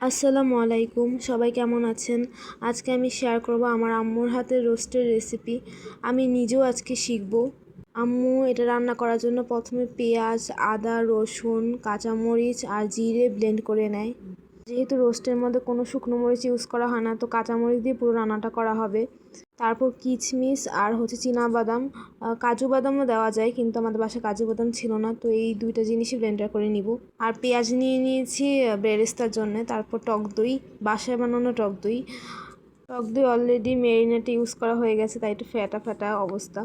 আসসালামু আলাইকুম, সবাই কেমন আছেন? আজকে আমি শেয়ার করব আমার আম্মুর হাতের রোস্টের রেসিপি। আমি নিজেও আজকে শিখব। আম্মু এটা রান্না করার জন্য প্রথমে পেঁয়াজ, আদা, রসুন, কাঁচামরিচ আর জিরে ব্লেন্ড করে নেয়। যেহেতু রোস্টের মধ্যে কোনো শুকনো মরিচ ইউজ করা হয় না, তো কাঁচামরিচ দিয়ে পুরো রান্নাটা করা হবে। তারপর কিশমিশ আর চিনাবাদাম, কাজু বাদামও দেওয়া যায়, কিন্তু আমাদের বাসায় কাজু বাদাম ছিল না, তো এই দুইটা জিনিসই ব্লেন্ডার করে নিব। আর পেঁয়াজ নিয়ে নিয়েছি বেরেস্তার জন্য। তারপর টক দই, বাসায় বানানো টক দই। টক দই অলরেডি ম্যারিনেটে ইউজ করা হয়ে গেছে, তাই একটু ফ্যাটা ফ্যাটা অবস্থা।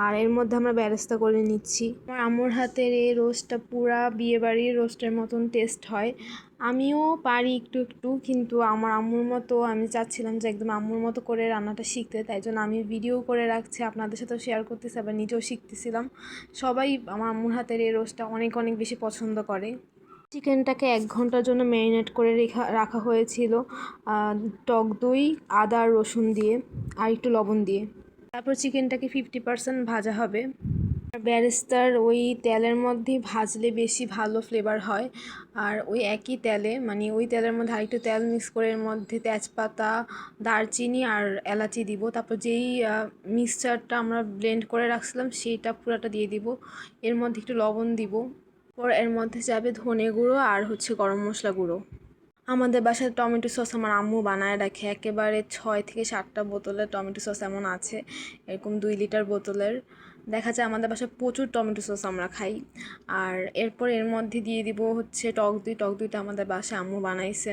আর এর মধ্যে আমরা বেরেস্তা করে নিচ্ছি। আমার আম্মুর হাতের এই রোস্টটা পুরা বিয়েবাড়ির রোস্টের মতন টেস্ট হয়। আমিও পারি একটু একটু, কিন্তু আমার আম্মুর মতো আমি চাচ্ছিলাম যে একদম আম্মুর মতো করে রান্নাটা শিখতে, তাই জন্য আমি ভিডিও করে রাখছি, আপনাদের সাথেও শেয়ার করতেছি, আবার নিজেও শিখতেছিলাম। সবাই আমার আম্মুর হাতের এই রোস্টটা অনেক অনেক বেশি পছন্দ করে। চিকেনটাকে 1 ঘন্টার জন্য ম্যারিনেট করে রাখা হয়েছিল টক দই, আদা আর রসুন দিয়ে আর একটু লবণ দিয়ে। তারপর চিকেনটাকে 50% ভাজা হবে। বেরেস্তার ওই তেলের মধ্যেই ভাজলে বেশি ভালো ফ্লেভার হয়। আর ওই একই তেলে, মানে ওই তেলের মধ্যে আরেকটু তেল মিক্স করে এর মধ্যে তেজপাতা, দারচিনি আর এলাচি দিব। তারপর যেই মিক্সচারটা আমরা ব্লেন্ড করে রাখছিলাম সেইটা পুরাটা দিয়ে দিব। এর মধ্যে একটু লবণ দিব। পর এর মধ্যে যাবে ধনে গুঁড়ো আর গরম মশলা গুঁড়ো। আমাদের বাসায় টমেটো সস আমার আম্মু বানায় রাখে, একেবারে 6 থেকে 7টা বোতলের টমেটো সস এমন আছে, এরকম 2 লিটার বোতলের। দেখা যায় আমাদের বাসায় প্রচুর টমেটো সস আমরা খাই। আর এরপর এর মধ্যে দিয়ে দিব টক দই। টক দইটা আমাদের বাসায় আম্মু বানাইছে।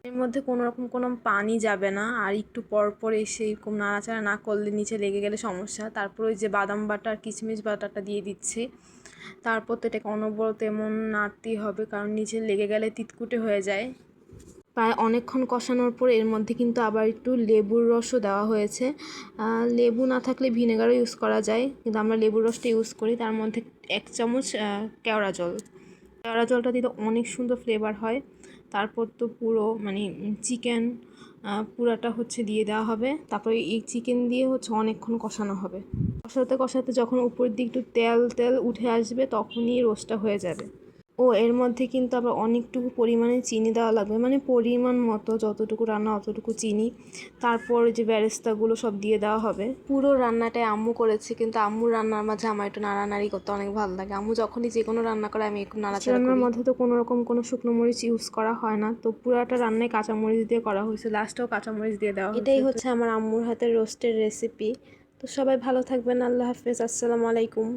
এর মধ্যে কোনো রকম কোনো পানি যাবে না। আর একটু পর পর এসে এরকম নাড়াচাড়া না করলে নিচে লেগে গেলে সমস্যা। তারপর ওই যে বাদাম বাটা আর কিশমিশ বাটাটা দিয়ে দিচ্ছি। তারপর তো এটাকে অনবরত এমন নাড়তেই হবে, কারণ নিচে লেগে গেলে তিতকুটে হয়ে যায়। প্রায় অনেকক্ষণ কষানোর পর এর মধ্যে কিন্তু আবার একটু লেবুর রসও দেওয়া হয়েছে। লেবু না থাকলে ভিনেগারও ইউজ করা যায়, কিন্তু আমরা লেবুর রসটা ইউজ করি। তার মধ্যে 1 চামচ কেওড়া জল। কেওড়া জলটা দিলে অনেক সুন্দর ফ্লেভার হয়। তারপর তো পুরো মানে চিকেন পুরাটা দিয়ে দেওয়া হবে। তারপরে এই চিকেন দিয়ে অনেকক্ষণ কষানো হবে। কষাতে কষাতে যখন উপর দিকে একটু তেল তেল উঠে আসবে, তখনই রোস্টটা হয়ে যাবে। এর মধ্যে কিন্তু আবার অনেকটুকু পরিমাণে চিনি দেওয়া লাগবে, মানে পরিমাণ মতো, যতটুকু রান্না অতটুকু চিনি। তারপর যে বেরেস্তাগুলো সব দিয়ে দেওয়া হবে। পুরো রান্নাটাই আম্মু করেছে, কিন্তু আম্মুর রান্নার মাঝে আমার একটু নাড়ানাড়ি করতে অনেক ভালো লাগে। আম্মু যখনই যে কোনো রান্না করে আমি একটু নাড়াচাড়া করি। রান্নার মধ্যে তো কোনো রকম কোনো শুকনো মরিচ ইউজ করা হয় না, তো পুরাটা রান্নায় কাঁচামরিচ দিয়ে করা হয়েছে, লাস্টেও কাঁচামরিচ দিয়ে দেওয়া হয়েছে। এটাই আমার আম্মুর হাতের রোস্টের রেসিপি। তো সবাই ভালো থাকবেন, আল্লাহ হাফেজ, আসসালামু আলাইকুম।